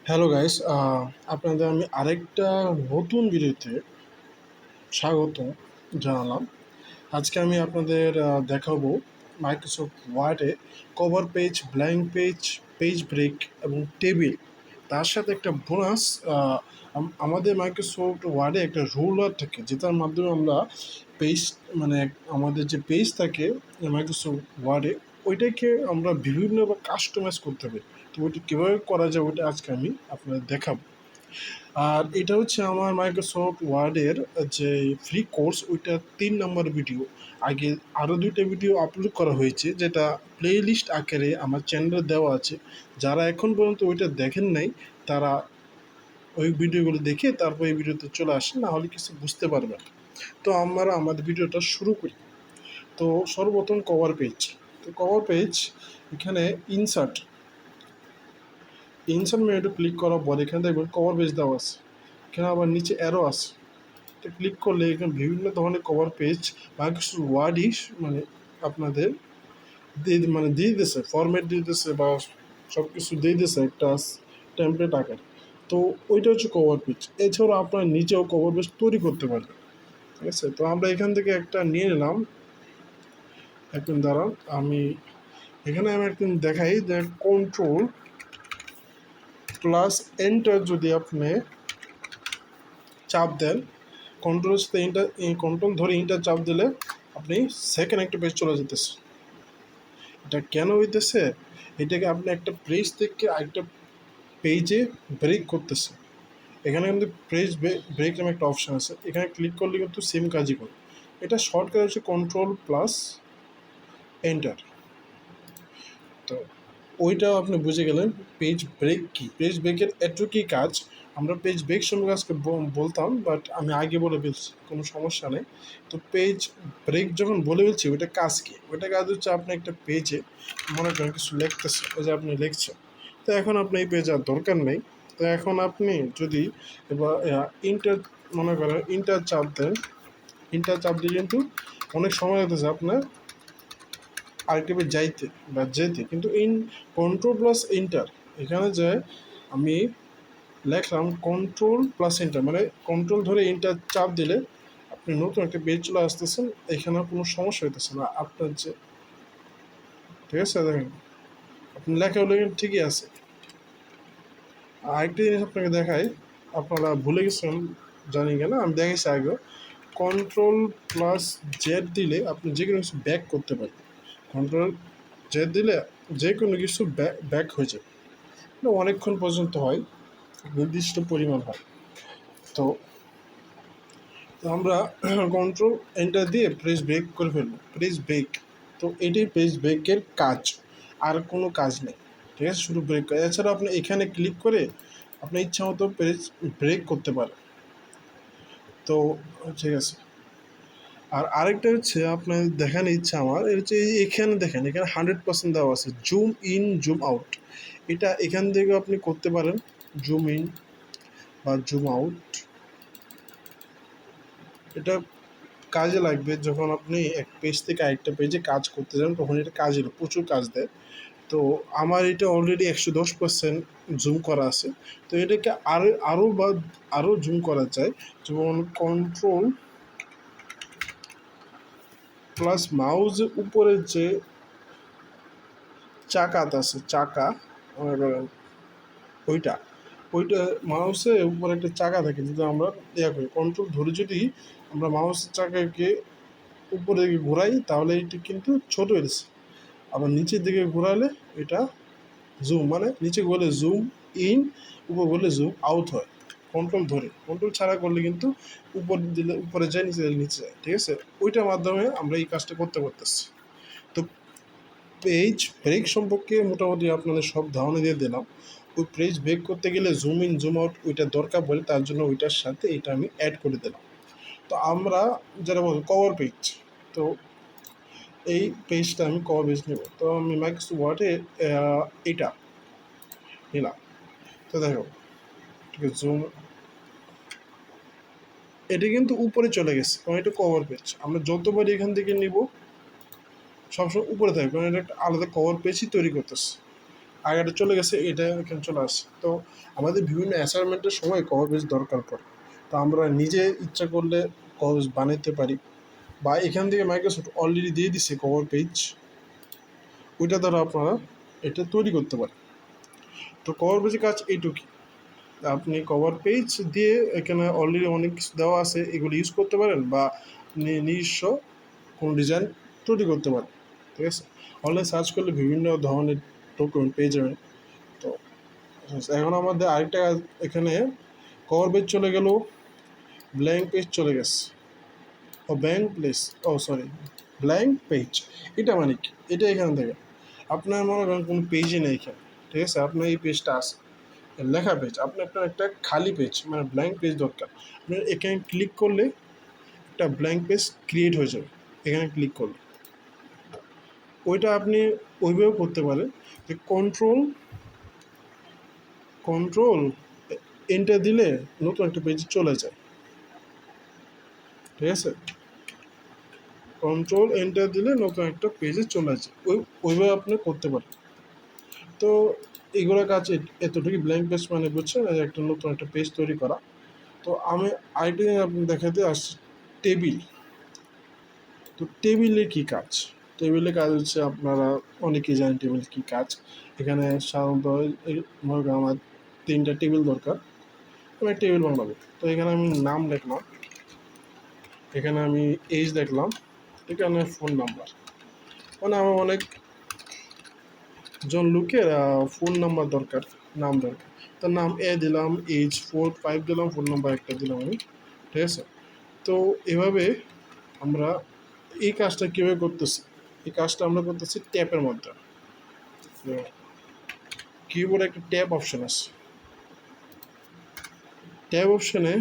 Hello guys, আপনাদের আমি আরেকটা নতুন ভিডিওতে স্বাগত জানালাম। আজকে আমি আপনাদের দেখাবো মাইক্রোসফট ওয়ার্ডে cover page, blank page, page break এবং টেবিল। তার সাথে একটা বোনাস, আমাদের মাইক্রোসফট ওয়ার্ডে একটা রুলার থাকে যেটার মাধ্যমে আমরা পেজ, মানে আমাদের যে পেজ থাকে মাইক্রোসফট ওয়ার্ডে, ওইটাকে আমরা বিভিন্নভাবে কাস্টমাইজ করতে পারি। তো ওইটা কীভাবে করা যায় ওইটা আজকে আমি আপনাদের দেখাবো। আর এটা হচ্ছে আমার মাইক্রোসফট ওয়ার্ডের যে ফ্রি কোর্স, ওইটা 3 নম্বর ভিডিও। আগে আরও 2টা ভিডিও আপলোড করা হয়েছে, যেটা প্লে লিস্ট আকারে আমার চ্যানেলে দেওয়া আছে। যারা এখন পর্যন্ত ওইটা দেখেন নাই তারা ওই ভিডিওগুলো দেখে তারপর এই ভিডিওতে চলে আসেন, না হলে কিছু বুঝতে পারবেন। তো আমরা আমাদের ভিডিওটা শুরু করি। তো সর্বপ্রথম কভার পেজ। তো কভার পেজ, এখানে ইনসার্ট ইনসার্ট মেনুতে ক্লিক করার পর এখানে দেখবেন কভার পেজ দেওয়া আছে। এখানে আবার নিচে অ্যারো আছে, এটা ক্লিক করলে এখানে বিভিন্ন ধরনের কভার পেজ মাইক্রোসফট ওয়ার্ডই মানে আপনাদের দিয়ে দিতেছে, ফরম্যাট দিয়ে দিতেছে বা সব কিছু দিয়ে দিতেছে একটা টেমপ্লেট আকারে। তো ওইটা হচ্ছে কভার পেজ। এছাড়াও আপনারা নিজেও কভার পেজ তৈরি করতে পারবেন। ঠিক আছে, তো আমরা এখান থেকে একটা নিয়ে নিলাম। একদিন দাঁড়ান, আমি একদিন দেখাই যে কন্ট্রোল প্লাস এন্টার যদি আপনি চাপ দেন, কন্ট্রোল সাথে ইন্টার, কন্ট্রোল ধরে ইন্টার চাপ দিলে আপনি সেকেন্ড একটা পেজ চলে যেতেছে। এটা কেন হইতেছে? এটাকে আপনি একটা পেজ থেকে আরেকটা পেজে ব্রেক করতেছে। এখানে কিন্তু পেজ ব্রেক নামে একটা অপশান আছে, এখানে ক্লিক করলে কিন্তু সেম কাজই করে। এটা শর্টকাট হচ্ছে কন্ট্রোল প্লাস এন্টার। তো ওইটাও আপনি বুঝে গেলেন পেজ ব্রেক কী। পেজ ব্রেকের এটুকুই কাজ। আমরা পেজ ব্রেক সম্পর্কে আজকে বলতাম, বাট আমি আগে বলে ফেলছি, কোনো সমস্যা নেই। তো পেজ ব্রেক যখন বলে ফেলছি, ওইটা কাজ কী? ওইটা কাজ হচ্ছে আপনি একটা পেজে মনে করেন কিছু লিখতেছে, ওই যে আপনি লিখছেন, তো এখন আপনি এই পেজ আর দরকার নেই। তো এখন আপনি যদি এবার ইন্টার, মনে করেন ইন্টার চাপ দেন, ইন্টার চাপ দিয়ে কিন্তু অনেক সময় লাগতেছে আপনার আরেকটা পেজ যাইতে বা যেতে, কিন্তু কন্ট্রোল প্লাস এন্টার, এখানে যে আমি লেখলাম কন্ট্রোল প্লাস এন্টার, মানে কন্ট্রোল ধরে এন্টার চাপ দিলে আপনি নতুন একটা পেজ চলে আসতেছেন। এখানে কোনো সমস্যা হইতেছে না আপনার যে, ঠিক আছে, দেখেন আপনি লেখা হলে ঠিকই আছে। আরেকটা জিনিস আপনাকে দেখাই, আপনারা ভুলে গেছেন জানি কেন, আমি দেখাইছি আগে। কন্ট্রোল প্লাস জেড দিলে আপনি যে কোনো কিছু ব্যাক করতে পারেন। কন্ট্রোল জেড দিলে যে কোনো কিছু ব্যাক হয়ে যাবে, অনেকক্ষণ পর্যন্ত হয়, নির্দিষ্ট পরিমাণ হয়। তো আমরা কন্ট্রোল এন্টার দিয়ে প্রেস ব্রেক করে ফেলবো, প্রেস ব্রেক। তো এটাই প্রেস ব্রেকের কাজ, আর কোনো কাজ নেই। ঠিক আছে, শুধু ব্রেক। এছাড়া আপনি এখানে ক্লিক করে আপনি ইচ্ছা মতো প্রেস ব্রেক করতে পারেন। তো ঠিক আছে। আর আরেকটা হচ্ছে আপনার দেখার ইচ্ছা আমার, এটা হচ্ছে এখানে দেখেন, এখানে 100% দেওয়া আছে জুম ইন জুম আউট। এটা এখান থেকে আপনি করতে পারেন, জুম ইন বা জুম আউট। এটা কাজে লাগবে যখন আপনি এক পেজ থেকে আরেকটা পেজে কাজ করতে যান, তখন এটা কাজের প্রচুর কাজ দেয়। তো আমার এটা অলরেডি 110% জুম করা আছে। তো এটাকে আরও জুম করা যায়, যেমন কন্ট্রোল প্লাস মাউসের উপরে যে চাকাটা আছে, চাকা মনে করেন ওইটা ওইটা মাউসের উপরে একটা চাকা থাকে, যদি আমরা করি কন্ট্রোল ধরে, যদি আমরা মাউসের চাকাকে উপরের দিকে ঘোরাই তাহলে এটি কিন্তু ছোট হয়েছে। আবার নিচের দিকে ঘোরালে এটা জুম, মানে নিচে গেলে জুম ইন, উপর গেলে জুম আউট হয়। কন্ট্রোল ধরে, কন্ট্রোল ছাড়া করলে কিন্তু উপর দিলে উপরে যায়, নিচে দিলে নিচে যায়। ঠিক আছে, ওইটার মাধ্যমে আমরা এই কাজটা করতে পারতেছি। তো পেজ ব্রেক সম্পর্কে মোটামুটি আপনাদের সব ধারণা দিয়ে দিলাম। ওই পেজ ব্রেক করতে গেলে জুম ইন জুম আউট ওইটা দরকার বলে, তার জন্য ওইটার সাথে এটা আমি অ্যাড করে দিলাম। তো আমরা যারা বল কভার পেজ, তো এই পেজটা আমি কভার পেজ নেব। তো আমি মাইক্রোসফট ওয়ার্ডে এটা নিলাম। তো দেখো, ঠিক আছে, জুম, এটা কিন্তু উপরে চলে গেছে কারণ এটা কভার পেজ। আমরা যতবার এখান থেকে নিব সবসময় উপরে থাকবে, কারণ এটা একটা আলাদা কভার পেজই তৈরি করতেছে। আগেটা চলে গেছে, এটা এখানে চলে আসে। তো আমাদের বিভিন্ন অ্যাসাইনমেন্টের সময় কভার পেজ দরকার পড়ে, তো আমরা নিজে ইচ্ছা করলে কভার পেজ বানাইতে পারি, বা এখান থেকে মাইক্রোসফট অলরেডি দিয়ে দিচ্ছে কভার পেজ, ওইটা দ্বারা আপনারা এটা তৈরি করতে পারেন। তো কভার পেজের কাজ এইটুকুই। আপনি কভার পেজ দিয়ে এখানে অলরেডি অনেক কিছু দেওয়া আছে, এগুলো ইউজ করতে পারেন, বা নিজস্ব কোনো ডিজাইন তৈরি করতে পারেন। ঠিক আছে, অনলাইন সার্চ করলে বিভিন্ন ধরনের ডকুমেন্ট পেয়ে যাবেন। তো এখন আমাদের আরেকটা এখানে কভার পেজ চলে গেল, ব্ল্যাঙ্ক পেজ চলে গেছে, ও ব্ল্যাঙ্ক প্লেস, ও সরি ব্ল্যাঙ্ক পেজ। এটা মানে কি, এটা এখান থেকে আপনার মনে করেন কোনো পেজই নেই এখানে, ঠিক আছে, আপনার এই পেজটা আছে লেখা পেজ, আপনার একটা খালি পেজ মানে ব্ল্যাঙ্ক পেজ দরকার। আপনার এখানে ক্লিক করলে একটা ব্ল্যাঙ্ক পেজ ক্রিয়েট হয়ে যাবে, এখানে ক্লিক করলে ওইটা আপনি ওইভাবেও করতে পারেন যে কন্ট্রোল এন্টার দিলে নতুন একটা পেজে চলে যায়। ঠিক আছে, কন্ট্রোল এন্টার দিলে নতুন একটা পেজে চলে যায়, ওইভাবে আপনি করতে পারেন। তো এইগুলো কাজ এতটুকু, ব্ল্যাঙ্ক পেজ মানে বুঝছেন একটা নতুন একটা পেজ তৈরি করা। তো আমি আরেকটা আপনি দেখাতে আসছি, টেবিল। তো টেবিলে কী কাজ, টেবিলে কাজ হচ্ছে আপনারা অনেকেই জানেন টেবিল কী কাজ। এখানে সাধারণত মনে করেন আমার 3টা টেবিল দরকার, আমি টেবিল বানাবো। তো এখানে আমি নাম লিখলাম, এখানে আমি এজ দেখলাম, এখানে ফোন নাম্বার, মানে আমার অনেকজন লোকের ফোন নাম্বার দরকার, নাম দরকার। তো নাম দিলাম, এজ 4 5 দিলাম, ফোন নাম্বার একটা দিলাম আমি। ঠিক আছে, তো এভাবে আমরা এই কাজটা কীভাবে করতেছি, এই কাজটা আমরা করতেছি ট্যাপের মাধ্যমে। কিবোর্ডে একটা ট্যাব অপশন আছে, ট্যাব অপশনে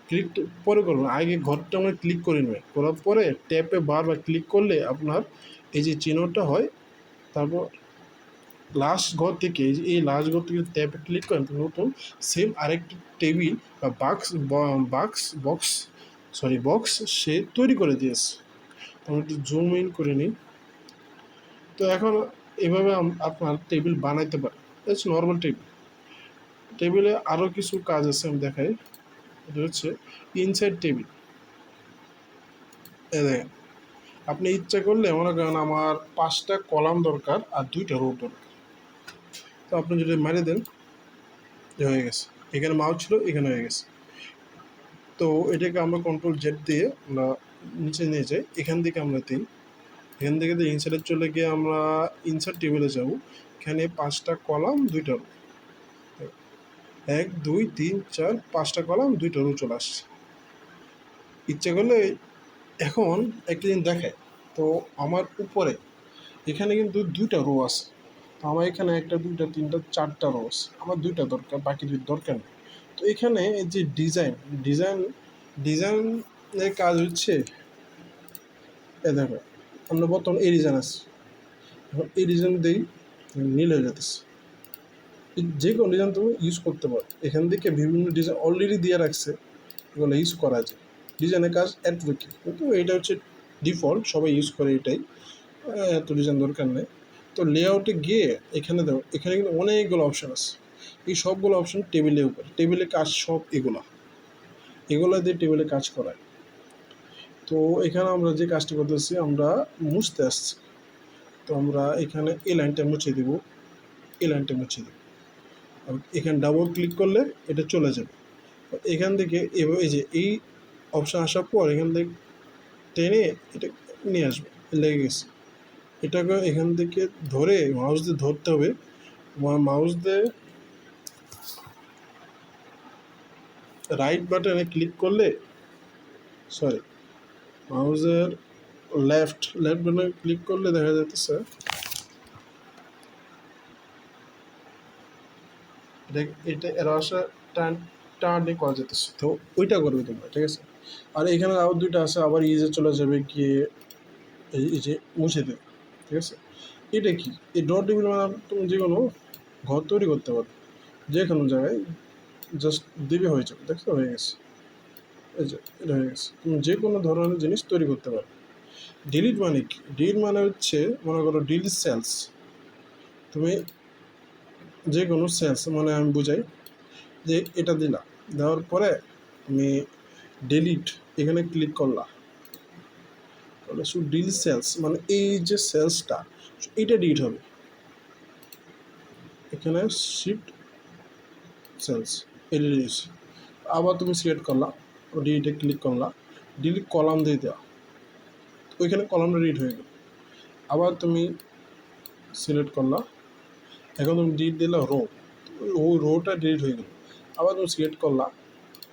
ক্লিক পরে করবেন, আগে ঘরটা আমরা ক্লিক করে নেবেন, করার পরে ট্যাপে বারবার ক্লিক করলে আপনার এই যে চিহ্নটা হয়, তারপর লাস্ট ঘর থেকে এই লাস্ট ঘর থেকে ট্যাপে ক্লিক করেন, নতুন সেম আরেকটি টেবিল বা বক্স সে তৈরি করে দিয়েছে। আমি একটু জুম ইন করে নিই। তো এখন এভাবে আপনার টেবিল বানাইতে পারেন, এটা নর্মাল টেবিল। টেবিলে আরও কিছু কাজ আছে, আমি দেখাই। এটা হচ্ছে ইনসাইড টেবিল। দেখেন, আপনি ইচ্ছা করলে মনে করেন আমার 5টা কলাম দরকার আর 2টা রো দরকার, তো আপনি যদি মেরে দেন হয়ে গেছে, এখানে মাউস ছিল এখানে হয়ে গেছে। তো এটাকে আমরা কন্ট্রোল জেড দিয়ে আমরা নিচে নিয়ে যাই, এখান থেকে আমরা দিই, এখান থেকে ইনসাইডে চলে গিয়ে আমরা ইনসাইড টেবিলে যাব, এখানে 5টা কলাম 2টা রো, 1 2 3 4 5টা কলাম 2টা রো চলে আসছে। ইচ্ছা করলে এখন একটা দিন দেখায়, তো আমার উপরে এখানে কিন্তু 2টা রো আছে, তো আমার এখানে 1টা 2টা 3টা 4টা রো আছে, আমার 2টা দরকার, বাকি 2 দরকার নেই। তো এখানে যে ডিজাইনের কাজ হচ্ছে, দেখো আমরা বর্তমানে এই ডিজাইন আছে, এখন এই ডিজাইন দিই নীল হয়ে যেতেছে। যে কোনো ডিজাইন তুমি ইউজ করতে পারো, এখান থেকে বিভিন্ন ডিজাইন অলরেডি দিয়ে রাখছে, এগুলো ইউজ করা যায়। ডিজাইনের কাজ অ্যাডভোকেট, কিন্তু এটা হচ্ছে ডিফল্ট, সবাই ইউজ করে এটাই, এত ডিজাইন দরকার নেই। তো লেআউটে গিয়ে এখানে দেখো, এখানে কিন্তু অনেকগুলো অপশান আছে, এই সবগুলো অপশান টেবিলের উপরে, টেবিলের কাজ সব এগুলো দিয়ে টেবিলে কাজ করায়। তো এখানে আমরা যে কাজটা করতেছি, আমরা মুছতে আসছি, তো আমরা এখানে এই লাইনটা মুছে দেব, এই লাইনটা মুছে দেব, এখানে ডাবল ক্লিক করলে এটা চলে যাবে। এখান থেকে এই যে এই অপশান আসার পর এখান থেকে টেনে এটা নিয়ে আসবে, লেগে গেছে, এটাকে এখান থেকে ধরে মাউস দিয়ে ধরতে হবে, মাউস দিয়ে রাইট বাটনে ক্লিক করলে, সরি মাউসের লেফট বাটনে ক্লিক করলে দেখা যাচ্ছে এটা এর আসা টার্নিং করা যেতেছে, তো ওইটা করবে তোমরা। ঠিক আছে, আর এখানে আরও 2টা আছে, আবার ইজে চলে যাবে গিয়ে এই যে মুছে দেবে। ঠিক আছে, এটা কি, এই ডট টেবিল মানে তুমি যে কোনো ঘর তৈরি করতে পারো, যে কোনো জায়গায় জাস্ট দিবে হয়ে যাবে। দেখছো হয়ে গেছে, এই যে এটা হয়ে গেছে, তুমি যে কোনো ধরনের জিনিস তৈরি করতে পারো। ডিলিট মানে কি, ডিলিট মানে হচ্ছে মনে করো ডিলিট সেলস, তুমি যে কোনো সেলস মানে আমি বুঝাই যে এটা দিলা, দেওয়ার পরে তুমি ডিলিট এখানে ক্লিক করলা, তাহলে শুধু ডিলিট সেলস মানে এই যে সেলসটা এটা ডিলিট হবে, এখানে শিফট সেলস এটা ডিলিট। আবার তুমি সিলেক্ট করলা, ডিলিটে ক্লিক করলা, ডিলিট কলাম দিয়ে দেওয়া, ওইখানে কলামটা ডিলিট হয়ে গেল। আবার তুমি সিলেক্ট করলা, এখন তুমি ডিলিট দিলা রো, ওই রোটা ডিলিট হয়ে গেল। আবার তুমি সিলেক্ট করলা,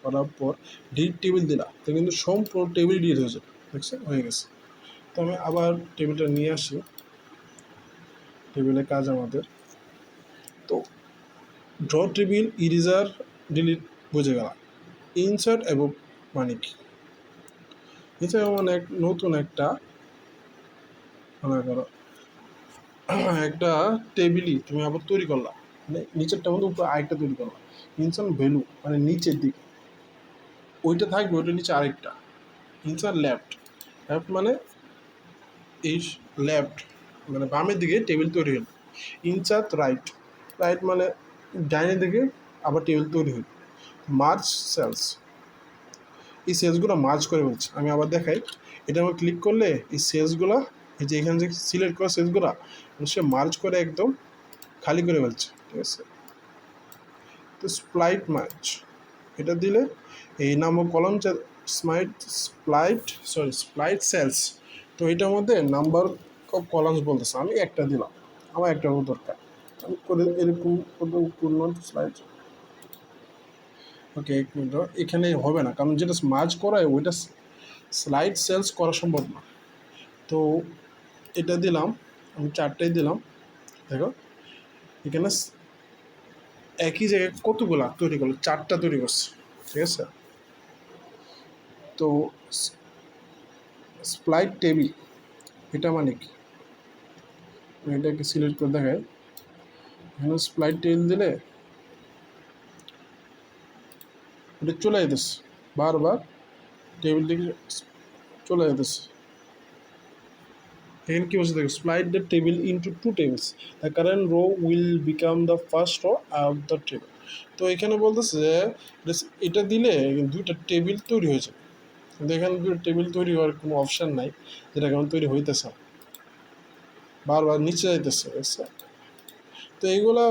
করার পর ডিলিট টেবিল দিলা, তো কিন্তু সম্পূর্ণ টেবিল ডিলিট হয়ে যাবে, দেখছেন হয়ে গেছে। তো আমি আবার টেবিলটা নিয়ে আসি, টেবিলের কাজ আমাদের তো ড্র টেবিল ইরেজার ডিলিট বুঝে গেলাম। ইনসার্ট এবং মানে কি, এছাড়া মানে নতুন একটা মনে করো একটা টেবিলই তুমি আবার তৈরি করলা, মানে নিচেরটা মধ্যে উপরে আরেকটা তৈরি করলা, ইনসার্ট ভ্যালু মানে নিচের দিকে ওইটা থাকবে, ওইটার নিচে আরেকটা ইনসার্ট লেফট, লেফট মানে এই লেফট মানে বামের দিকে টেবিল তৈরি হলো। ইনসার্ট রাইট, রাইট মানে ডাইনের দিকে আবার টেবিল তৈরি হলো। মার্জ সেলস, এই সেলসগুলো মার্জ করে বলছে, আমি আবার দেখাই। এটা আমার ক্লিক করলে এই সেলসগুলো, এই যে এখানে যে সিলেক্ট করা সেলসগুলো সে মার্জ করে একদম খালি করে ফেলছে, ঠিক আছে। তো স্প্লাইট মার্জ এটা দিলে এই নামক কলম স্প্লাইট সেলস, তো এটার মধ্যে নাম্বার অফ কলামস বলতেছে, আমি একটা দিলাম, আমার একটা দরকার, আমি করে এরকম পূর্ণ স্লাইড। ওকে এক মিনিট, এখানে হবে না কারণ যেটা মার্জ করা ওইটা স্লাইড সেলস করা সম্ভব না। তো এটা দিলাম, আমি চারটাই দিলাম, দেখো এখানে একই জায়গায় কতগুলা তৈরি করলো, চারটা তৈরি করছে, ঠিক আছে। তো স্প্লাইট টেবিল এটা মানে কি, এটাকে সিলেক্ট করে দেখায়, এখানে স্প্লাইট টেবিল দিলে এটা চলে যেতেছে, বারবার টেবিল দিকে চলে যেতেছে। এখানে কি বলছে দেখো, split the table into two tables, the current row will become the first row of the table. তো এখানে বলতেছে যে এটা দিলে দুইটা টেবিল তৈরি হয়েছে, কিন্তু এখানে দুটো টেবিল তৈরি হওয়ার কোনো অপশান নাই, যেটা কেমন তৈরি হইতেছে বারবার নিচে যাইতেছে, বুঝছে। তো এইগুলা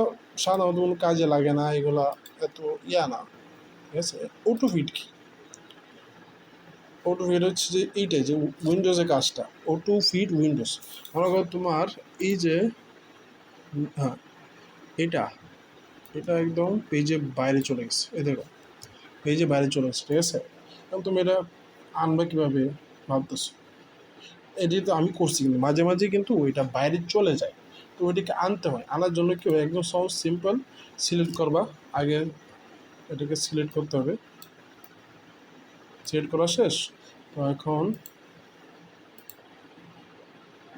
সাধারণত কোনো কাজে লাগে না, এগুলা এত না, ঠিক আছে। অটো ফিট কি, অটো ফিট হচ্ছে যে এইটাই যে উইন্ডোজের কাজটা, অটো ফিট উইন্ডোজ। মনে করো তোমার এই যে হ্যাঁ এটা এটা একদম পেজে বাইরে চলে গেছে, এই দেখো পেজে বাইরে চলে গেছে, ঠিক আছে। এখন তুমি এটা আনবে কীভাবে ভাবতেছো, এটি তো আমি করছি, কিন্তু মাঝে মাঝে কিন্তু ওইটা বাইরে চলে যায়, তো ওইটাকে আনতে হয়। আনার জন্য কি হয়, একদম সহজ সিম্পল, সিলেক্ট করবা, আগে এটাকে সিলেক্ট করতে হবে, সিলেক্ট করা শেষ। তো এখন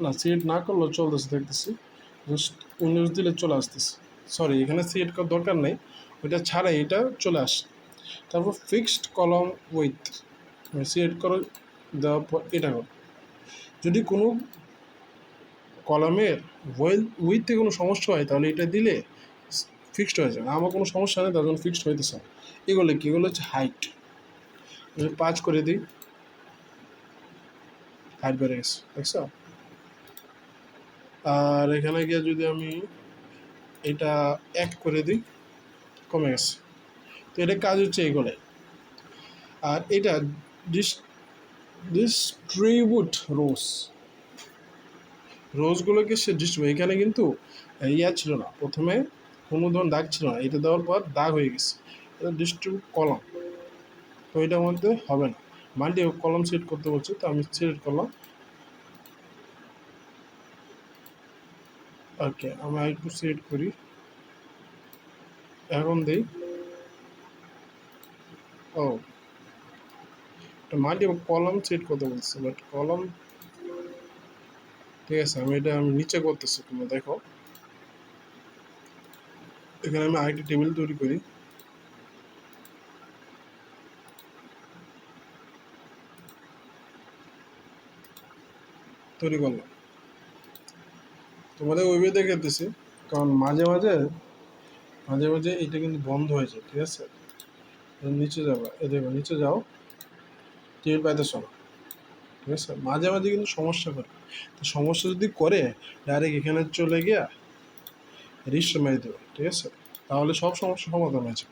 না সিলেক্ট না করলেও চলতেছে, দেখতেছি জাস্ট উইন্ডোজ দিলে চলে আসতেছে, সরি এখানে সিলেক্ট করার দরকার নেই, ওইটা ছাড়াই এটা চলে আসে। তারপর ফিক্সড কলম উইথ সিলেক্ট করো, দেওয়ার পর এটা করো, যদি কোনো কলামের উইথে কোনো সমস্যা হয় তাহলে এটা দিলে ফিক্সড হয়ে যায়, আমার কোনো সমস্যা নেই তার জন্য ফিক্সড হইতেছে। এগুলো কি, এগুলো হচ্ছে হাইট, 5 করে দিই, হাইট বেড়ে গেছে, দেখছো। আর এখানে গিয়ে যদি আমি এটা 1 করে দিই, কমে গেছে। তো এটা কাজ হচ্ছে এইগুলো। আর এটা ডিস্ট্রিবিউট রোজগুলোকে সে ডিস্ট্রিবিউট, এখানে কিন্তু ছিল না, প্রথমে কোনো ধরনের দাগ ছিল না, এটা দেওয়ার পর দাগ হয়ে গেছে, এটা ডিস্ট্রিবিউট কলম, তো এটার মধ্যে হবে না, মাল্টি কলম সিলেক্ট করতে বলছে, তো আমি সিলেক্ট করলাম। ওকে আমি একটু সিলেক্ট করি, এখন দিই, ও মাল্টি কলম সিলেক্ট করতে বলছে, বাট কলম, ঠিক আছে আমি নিচে করতেছি, তোমরা দেখো এখানে আমি আরেকটি টেবিল তৈরি করি, তৈরি করলাম, তোমাদের ওইভাবে দেখাতেছি, কারণ মাঝে মাঝে মাঝে মাঝে এটা কিন্তু বন্ধ হয়ে যায়, ঠিক আছে? নিচে যাবো, এ দেখো নিচে যাও, টেবিল পাইতেছ না, ঠিক আছে? মাঝে মাঝে কিন্তু সমস্যা করে। তো সমস্যা যদি করে ডাইরেক্ট এখানে চলে গিয়া রিস্টার্ট মেরে দেবে, ঠিক আছে? তাহলে সব সমস্যা সমাধান হয়েছে।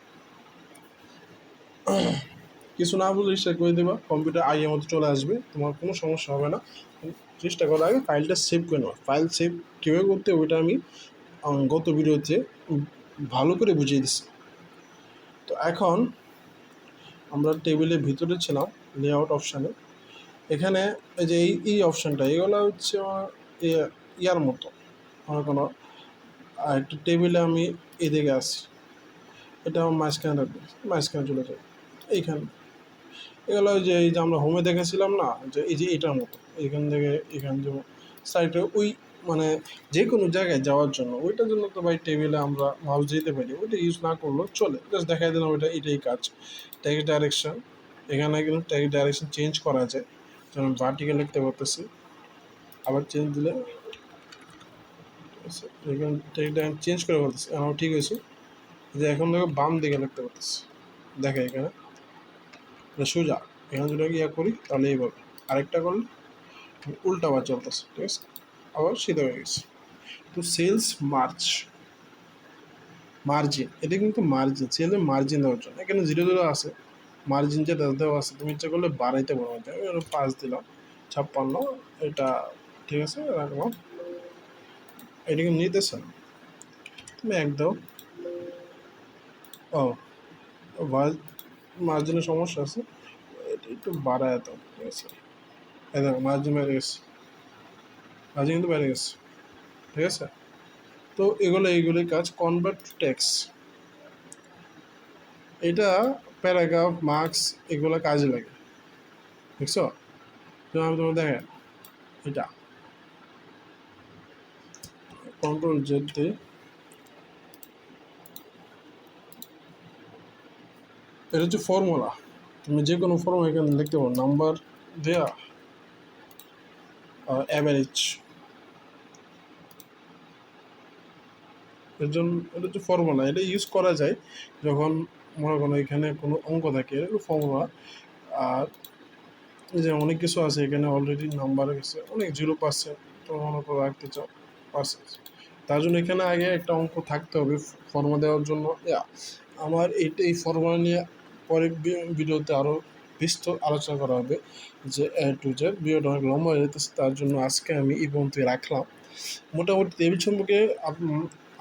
কিছু না বলে রিস্টার্ট করে দেবা, কম্পিউটার আগের মতো চলে আসবে, তোমার কোনো সমস্যা হবে না। চেষ্টা করার আগে ফাইলটা সেভ করে নেওয়া। ফাইল সেভ কীভাবে করতে ওইটা আমি গত ভিডিওতে ভালো করে বুঝিয়ে দিচ্ছি। তো এখন আমরা টেবিলের ভিতরে ছিলাম, লেআউট অপশানে। এখানে এই যে এই অপশানটা, এগুলো হচ্ছে ইয়ার মতো, আমার কোনো একটা টেবিলে আমি এদিকে আসি, এটা আমার মাঝখানে রাখবো, মাঝখানে চলে যাবে এইখানে। এগুলো যে এই যে আমরা হোমে দেখেছিলাম না, যে এই যে এটার মতো এইখান থেকে এখান যে সাইডে ওই মানে যে কোনো জায়গায় যাওয়ার জন্য, ওইটার জন্য তো ভাই টেবিলে আমরা মাউস যেতে পারি, ওইটা ইউজ না করলেও চলে। জাস্ট দেখাই দিলাম ওইটা, এটাই কাজ। টেক্সট ডাইরেকশন, এখানে কিন্তু টেক্সট ডাইরেকশন চেঞ্জ করা যায়, যেমন ভার্টিক্যাল লিখতে পারতেছি, আবার চেঞ্জ দিলে এখানে টেক্সট ডাইরেকশন চেঞ্জ করে বলতেছি, আমার ঠিক হয়েছে। যে এখন দেখো বাম দিকে লিখতে পারতেছি, দেখে এখানে সোজা, এখানে যদি ইয়া করি তাহলে এইভাবে, আরেকটা করলে উল্টা আবার চলতেছে, ঠিক আছে? আবার সিধা হয়ে গেছে। তো সেলস মার্জিন, এটা কিন্তু মার্জিন, সেলের মার্জিন দেওয়ার জন্য এখানে 0 আছে, মার্জিন যেটা দেওয়া আছে, তুমি ইচ্ছা করলে বাড়াইতে পারো। 5 দিলাম, 56, এটা ঠিক আছে রাখলাম। এটা কিন্তু নিতেছে না, তুমি 1 দাও। ও মার্জিনের সমস্যা আছে, এটা একটু বাড়ায় দাও, ঠিক আছে? এই দেখো মার্জিন বেড়ে গেছে, মার্জিন কিন্তু বেড়ে গেছে, ঠিক আছে? তো এইগুলোই কাজ। কনভার্ট টু টেক্সট, এটা প্যারাগ্রাফ, মার্কস, এগুলো কাজে লাগে, দেখছো? তো আমি তোমার দেখেন, এটা কন্ট্রোল জেড দিয়ে, এটা হচ্ছে ফর্মুলা, তুমি যে কোনো ফর্মুলা এখানে লিখতে পারো, নাম্বার দেয়া, অ্যাভারেজ, এর জন্য এটা হচ্ছে ফর্মুলা। এটা ইউজ করা যায় যখন মনে করো এখানে কোনো অঙ্ক থাকে, এটা ফর্মুলা। আর এই যে অনেক কিছু আছে এখানে অলরেডি নাম্বার গেছে, অনেক 0%, তো মনে করো রাখতে চাও পার্সেন্ট, তার জন্য এখানে আগে একটা অঙ্ক থাকতে হবে ফর্মুলা দেওয়ার জন্য। আমার এই ফর্মুলা নিয়ে পরের ভিডিওতে আরও বিস্তর আলোচনা করা হবে, যে A to Z। ভিডিওটা অনেক লম্বা হয়ে যেতেছে, তার জন্য আজকে আমি এই পর্যন্তই রাখলাম। মোটামুটি টেবিল সম্পর্কে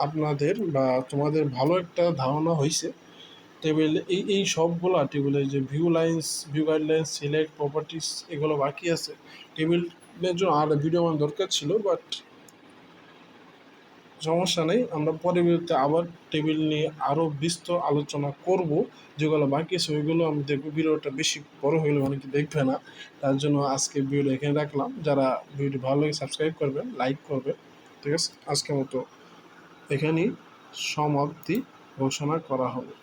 আপনাদের বা তোমাদের ভালো একটা ধারণা হয়েছে। টেবিল এই সবগুলো টেবিলের যে view lines, view guidelines, select, properties, এগুলো বাকি আছে। টেবিলের জন্য আর ভিডিও আমার দরকার ছিল, বাট সমস্যা নেই, আমরা পরবর্তীতে আবার টেবিল নিয়ে আরও বিস্তর আলোচনা করব। যেগুলো বাকি আছে ওইগুলো আমি দেখবো, ভিডিওটা বেশি বড় হলে অনেকে দেখবে না, তার জন্য আজকে ভিডিওটা এখানে রাখলাম। যারা ভিডিওটি ভালো লাগে সাবস্ক্রাইব করবেন, লাইক করবেন, ঠিক আছে? আজকের মতো এখানেই সমাপ্তি ঘোষণা করা হলো।